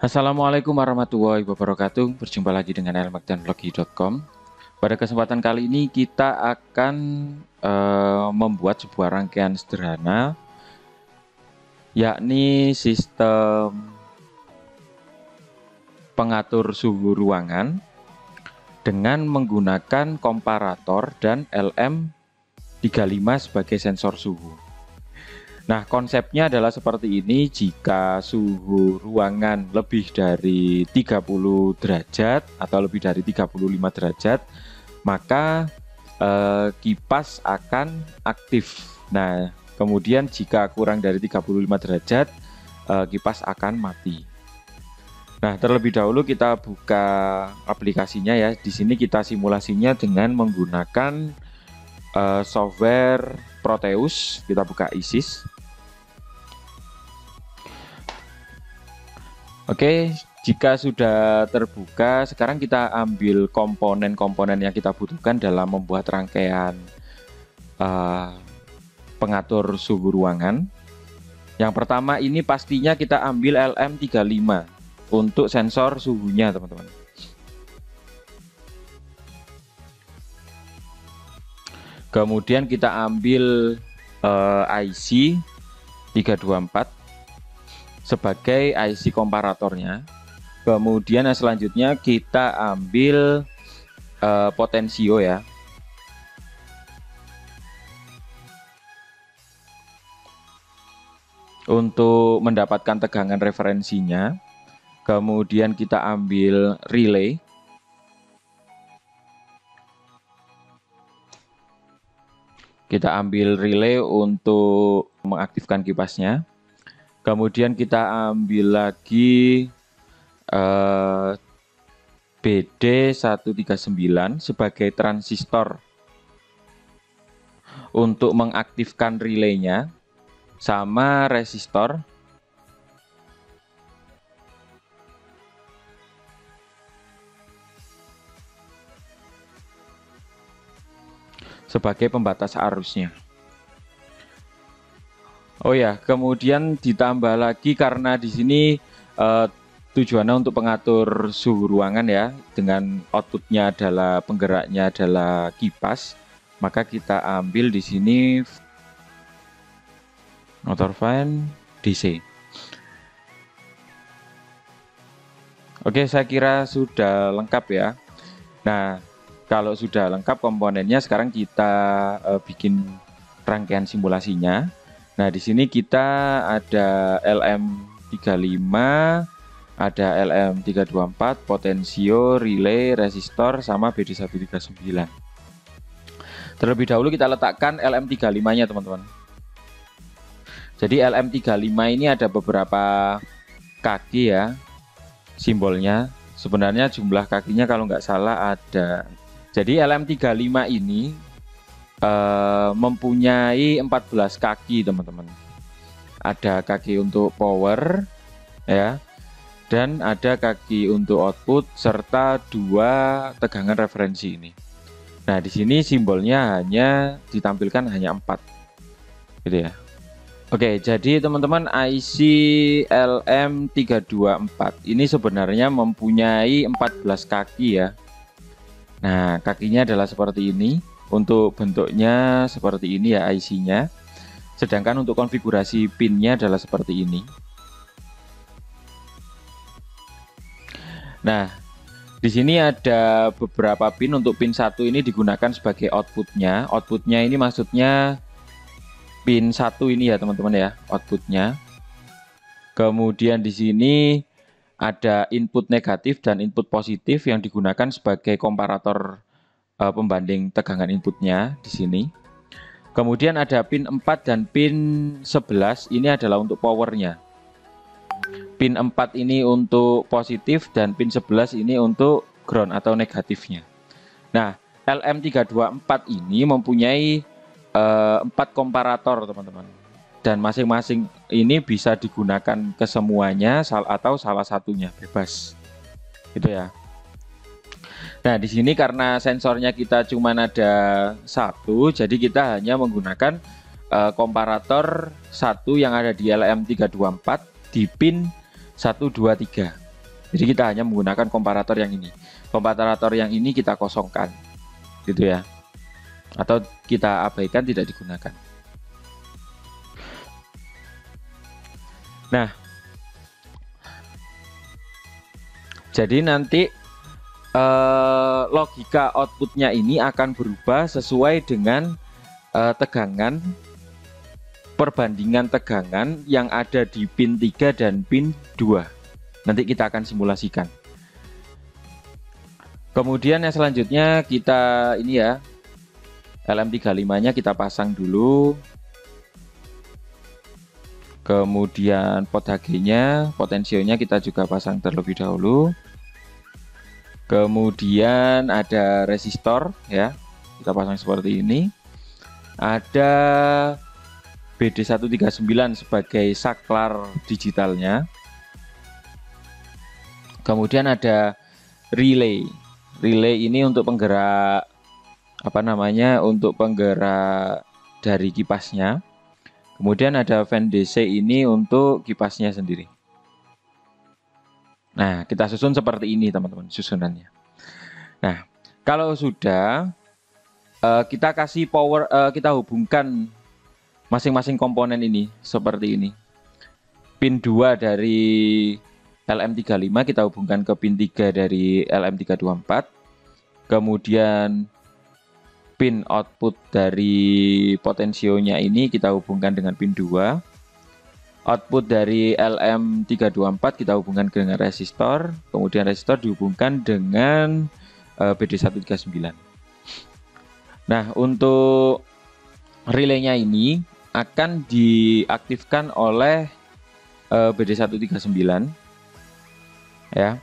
Assalamualaikum warahmatullahi wabarakatuh. Berjumpa lagi dengan elmakdanvlogi.com. Pada kesempatan kali ini kita akan membuat sebuah rangkaian sederhana, yakni sistem pengatur suhu ruangan dengan menggunakan komparator dan LM35 sebagai sensor suhu. Nah, konsepnya adalah seperti ini. Jika suhu ruangan lebih dari 30 derajat atau lebih dari 35 derajat, maka kipas akan aktif. Nah, kemudian jika kurang dari 35 derajat, kipas akan mati. Nah, terlebih dahulu kita buka aplikasinya ya. Di sini kita simulasinya dengan menggunakan software Proteus. Kita buka ISIS. Oke, jika sudah terbuka, sekarang kita ambil komponen-komponen yang kita butuhkan dalam membuat rangkaian pengatur suhu ruangan. Yang pertama ini pastinya kita ambil LM35 untuk sensor suhunya, teman-teman. Kemudian kita ambil IC 324 sebagai IC komparatornya. Kemudian selanjutnya kita ambil potensio ya. Untuk mendapatkan tegangan referensinya. Kemudian kita ambil relay. Kita ambil relay untuk mengaktifkan kipasnya. Kemudian kita ambil lagi BD139 sebagai transistor untuk mengaktifkan relaynya, sama resistor sebagai pembatas arusnya. Oh ya, kemudian ditambah lagi karena di sini tujuannya untuk pengatur suhu ruangan ya, dengan outputnya adalah penggeraknya adalah kipas, maka kita ambil di sini motor fan DC. Oke, saya kira sudah lengkap ya. Nah, kalau sudah lengkap komponennya, sekarang kita bikin rangkaian simulasinya. Nah, di sini kita ada LM35, ada LM324, potensio, relay, resistor, sama BD139. Terlebih dahulu kita letakkan LM35-nya, teman-teman. Jadi LM35 ini ada beberapa kaki ya, simbolnya. Sebenarnya jumlah kakinya kalau nggak salah ada. Jadi LM35 ini mempunyai 14 kaki, teman-teman. Ada kaki untuk power ya, dan ada kaki untuk output serta 2 tegangan referensi ini. Nah, di sini simbolnya hanya ditampilkan hanya 4 gitu ya. Oke, jadi teman-teman, IC LM324 ini sebenarnya mempunyai 14 kaki ya. Nah, kakinya adalah seperti ini. Untuk bentuknya seperti ini ya IC-nya. Sedangkan untuk konfigurasi pin-nya adalah seperti ini. Nah, di sini ada beberapa pin. Untuk pin 1 ini digunakan sebagai outputnya. Outputnya ini maksudnya pin 1 ini ya, teman-teman ya, outputnya. Kemudian di sini ada input negatif dan input positif yang digunakan sebagai komparator pembanding tegangan inputnya di sini. Kemudian ada pin 4 dan pin 11 ini adalah untuk powernya. Pin 4 ini untuk positif dan pin 11 ini untuk ground atau negatifnya. Nah, LM324 ini mempunyai 4 komparator, teman-teman. Dan masing-masing ini bisa digunakan ke semuanya atau salah satunya, bebas. Gitu ya. Nah, di sini karena sensornya kita cuma ada 1, jadi kita hanya menggunakan komparator 1 yang ada di LM324 di pin 1, 2, 3. Jadi kita hanya menggunakan komparator yang ini. Komparator yang ini kita kosongkan, gitu ya. Atau kita abaikan, tidak digunakan. Nah, jadi nanti logika outputnya ini akan berubah sesuai dengan tegangan, perbandingan tegangan yang ada di pin 3 dan pin 2. Nanti kita akan simulasikan. Kemudian yang selanjutnya kita ini ya, LM35-nya kita pasang dulu. Kemudian pot HG-nya, potensionya kita juga pasang terlebih dahulu. Kemudian ada resistor ya, kita pasang seperti ini. Ada BD139 sebagai saklar digitalnya. Kemudian ada relay. Relay ini untuk penggerak untuk penggerak dari kipasnya. Kemudian ada fan DC ini untuk kipasnya sendiri. Nah, kita susun seperti ini teman-teman susunannya. Nah, kalau sudah kita kasih power, kita hubungkan masing-masing komponen ini seperti ini. Pin 2 dari LM35 kita hubungkan ke pin 3 dari LM324. Kemudian pin output dari potensionya ini kita hubungkan dengan pin 2. Output dari LM324 kita hubungkan dengan resistor. Kemudian resistor dihubungkan dengan BD139. Nah, untuk relaynya ini akan diaktifkan oleh BD139 ya.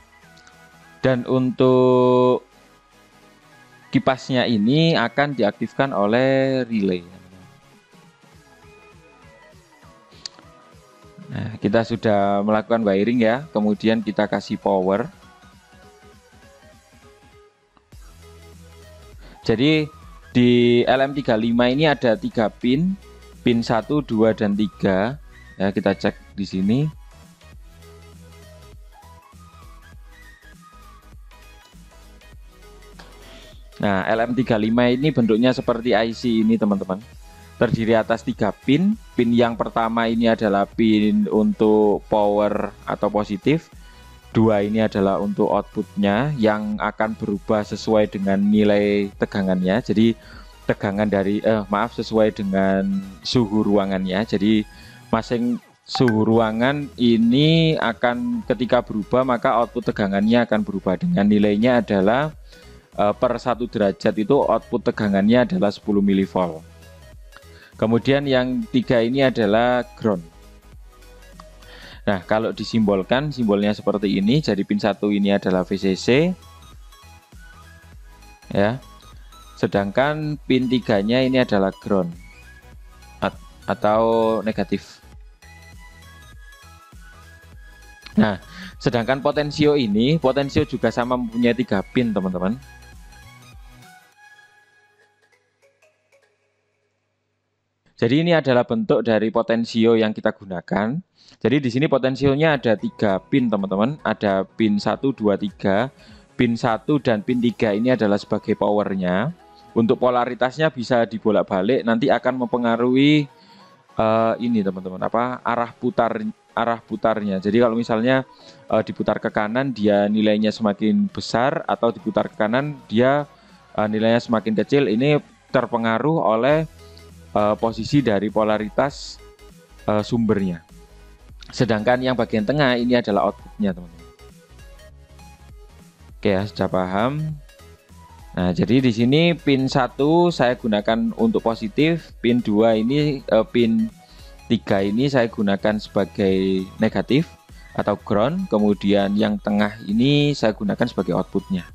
Dan untuk kipasnya ini akan diaktifkan oleh relay. Nah, kita sudah melakukan wiring ya, kemudian kita kasih power. Jadi di LM35 ini ada 3 pin, pin 1, 2, dan 3. Ya, kita cek di sini. Nah, LM35 ini bentuknya seperti IC ini teman-teman. Terdiri atas 3 pin. Pin yang pertama ini adalah pin untuk power atau positif. 2 ini adalah untuk outputnya yang akan berubah sesuai dengan nilai tegangannya. Jadi tegangan dari sesuai dengan suhu ruangannya. Jadi masing suhu ruangan ini akan ketika berubah maka output tegangannya akan berubah. Dengan nilainya adalah per 1 derajat itu output tegangannya adalah 10 mV. Kemudian yang 3 ini adalah ground. Nah, kalau disimbolkan, simbolnya seperti ini. Jadi pin 1 ini adalah VCC ya. Sedangkan pin 3-nya ini adalah ground atau negatif. Nah, sedangkan potensio juga sama mempunyai 3 pin, teman-teman. Jadi ini adalah bentuk dari potensio yang kita gunakan. Jadi di sini potensionya ada 3 pin, teman-teman. Ada pin 1, 2, 3. Pin 1 dan pin 3 ini adalah sebagai powernya. Untuk polaritasnya bisa dibolak-balik, nanti akan mempengaruhi ini teman-teman, arah putarnya. Jadi kalau misalnya diputar ke kanan dia nilainya semakin besar, atau diputar ke kanan dia nilainya semakin kecil. Ini terpengaruh oleh posisi dari polaritas sumbernya. Sedangkan yang bagian tengah ini adalah outputnya, teman-teman. Oke ya, sudah paham. Nah, jadi di sini pin 1 saya gunakan untuk positif, pin 2 ini pin 3 ini saya gunakan sebagai negatif atau ground, kemudian yang tengah ini saya gunakan sebagai outputnya.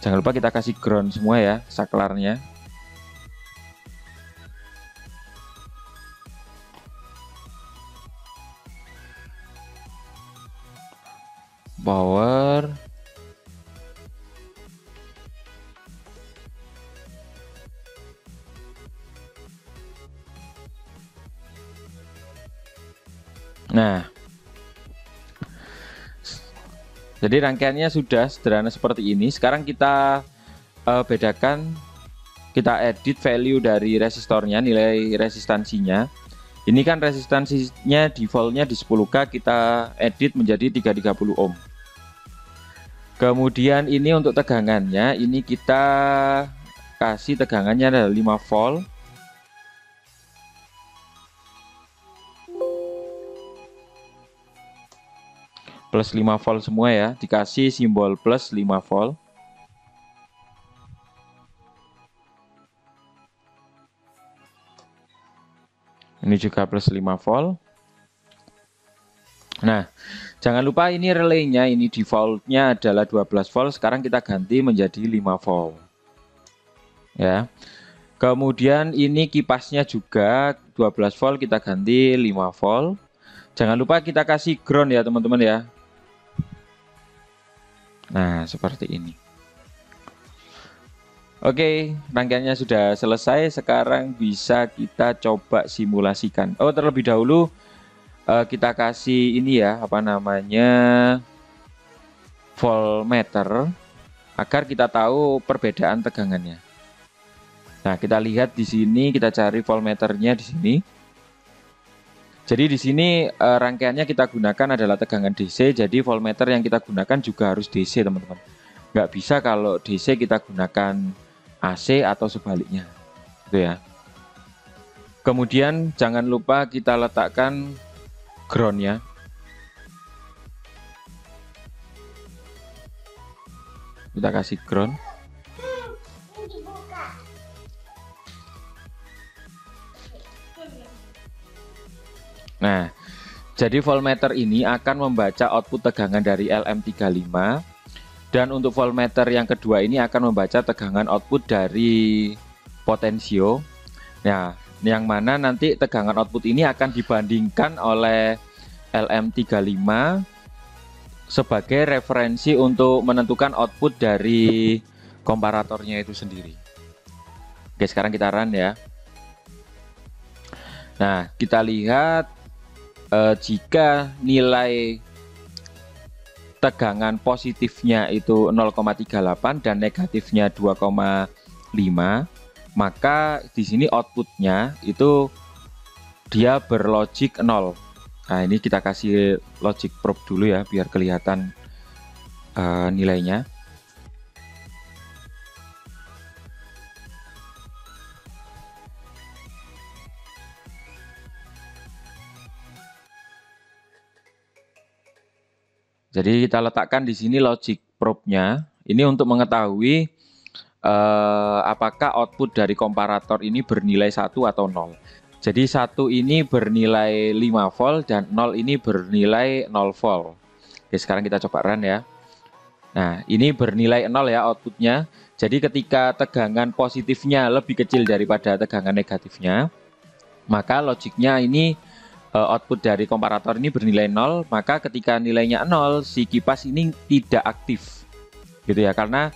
Jangan lupa kita kasih ground semua ya, saklarnya. Power. Nah, Jadi rangkaiannya sudah sederhana seperti ini. Sekarang kita bedakan, kita edit value dari resistornya, nilai resistansinya. Ini kan resistansinya defaultnya di 10K, kita edit menjadi 330 ohm. Kemudian ini untuk tegangannya, ini kita kasih tegangannya adalah 5 volt. Plus 5 volt semua ya, dikasih simbol plus 5 volt. Ini juga plus 5 volt. Nah, jangan lupa ini relaynya, ini defaultnya adalah 12 volt. Sekarang kita ganti menjadi 5 volt. Ya. Kemudian ini kipasnya juga 12 volt, kita ganti 5 volt. Jangan lupa kita kasih ground ya teman-teman ya. Nah, seperti ini. Oke, rangkaiannya sudah selesai. Sekarang bisa kita coba simulasikan. Oh, terlebih dahulu kita kasih ini ya, apa namanya, voltmeter, agar kita tahu perbedaan tegangannya. Nah, kita lihat di sini, kita cari voltmeternya di sini. Jadi di sini rangkaiannya kita gunakan adalah tegangan DC. Jadi voltmeter yang kita gunakan juga harus DC, teman-teman. Nggak bisa kalau DC kita gunakan AC atau sebaliknya, gitu ya. Kemudian jangan lupa kita letakkan groundnya. Kita kasih ground. Nah, jadi voltmeter ini akan membaca output tegangan dari LM35. Dan untuk voltmeter yang kedua ini akan membaca tegangan output dari potensio. Nah, yang mana nanti tegangan output ini akan dibandingkan oleh LM35 sebagai referensi untuk menentukan output dari komparatornya itu sendiri. Oke, sekarang kita run ya. Nah, kita lihat jika nilai tegangan positifnya itu 0,38 dan negatifnya 2,5, maka di sini outputnya itu dia berlogik 0. Nah, ini kita kasih logic probe dulu ya, biar kelihatan nilainya. Jadi kita letakkan di sini logic probe-nya. Ini untuk mengetahui apakah output dari komparator ini bernilai 1 atau 0. Jadi 1 ini bernilai 5 volt dan 0 ini bernilai 0 volt. Oke, sekarang kita coba run ya. Nah, ini bernilai 0 ya outputnya. Jadi ketika tegangan positifnya lebih kecil daripada tegangan negatifnya, maka logiknya ini output dari komparator ini bernilai 0, maka ketika nilainya 0, si kipas ini tidak aktif, gitu ya, karena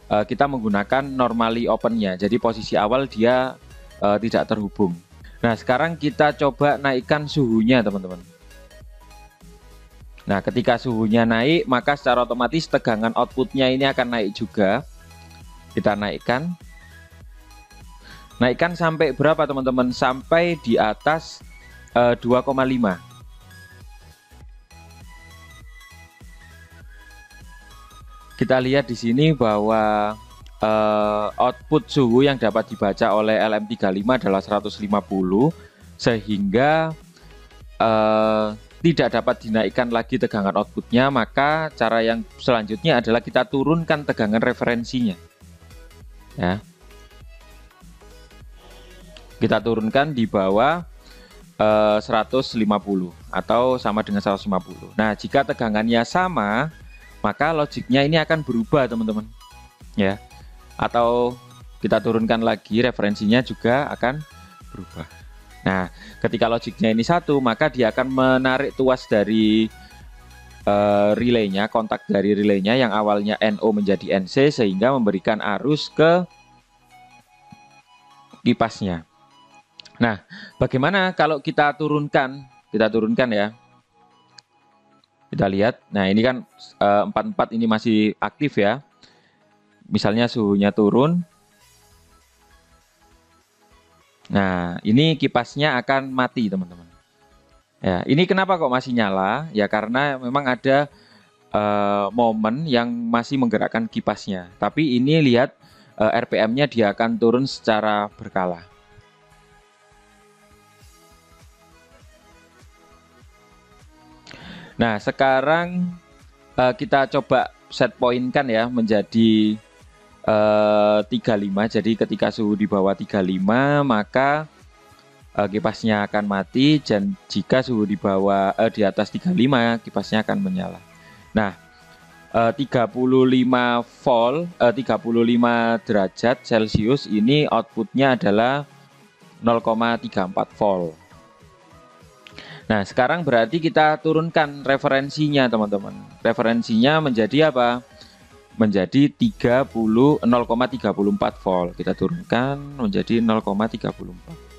kita menggunakan normally open-nya, jadi posisi awal dia tidak terhubung. Nah, sekarang kita coba naikkan suhunya, teman-teman. Nah, ketika suhunya naik, maka secara otomatis tegangan outputnya ini akan naik juga. Kita naikkan. Naikkan sampai berapa, teman-teman? Sampai di atas 2,5. Kita lihat di sini bahwa output suhu yang dapat dibaca oleh LM35 adalah 150, sehingga tidak dapat dinaikkan lagi tegangan outputnya. Maka cara yang selanjutnya adalah kita turunkan tegangan referensinya ya. Kita turunkan di bawah 150 atau sama dengan 150. Nah, jika tegangannya sama, maka logiknya ini akan berubah, teman-teman. Ya. Atau kita turunkan lagi, referensinya juga akan berubah. Nah, ketika logiknya ini 1, maka dia akan menarik tuas dari relaynya, kontak dari relaynya yang awalnya NO menjadi NC, sehingga memberikan arus ke kipasnya. Nah, bagaimana kalau kita turunkan? Kita turunkan ya. Kita lihat. Nah, ini kan 44 ini masih aktif ya. Misalnya suhunya turun. Nah, ini kipasnya akan mati, teman-teman. Ya, ini kenapa kok masih nyala? Ya karena memang ada momen yang masih menggerakkan kipasnya. Tapi ini lihat RPM-nya dia akan turun secara berkala. Nah, sekarang kita coba set point kan ya menjadi 35. Jadi ketika suhu di bawah 35 maka kipasnya akan mati, dan jika suhu di bawah di atas 35 kipasnya akan menyala. Nah, 35 volt, 35 derajat Celcius ini outputnya adalah 0,34 volt. Nah, sekarang berarti kita turunkan referensinya, teman-teman. Referensinya menjadi apa? Menjadi 0,34 volt. Kita turunkan menjadi 0,34.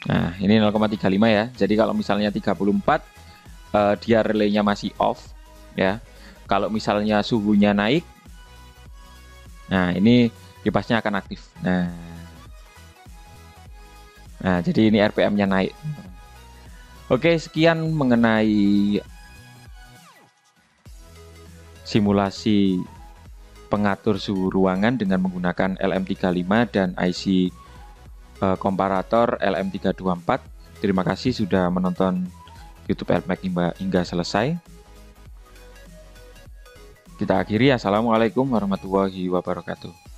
Nah, ini 0,35 ya. Jadi kalau misalnya 34, dia relaynya masih off ya. Kalau misalnya suhunya naik, nah ini kipasnya akan aktif. Nah, jadi ini RPM-nya naik. Oke, sekian mengenai simulasi pengatur suhu ruangan dengan menggunakan LM35 dan IC komparator LM324. Terima kasih sudah menonton YouTube LMAC hingga selesai. Kita akhiri. Assalamualaikum warahmatullahi wabarakatuh.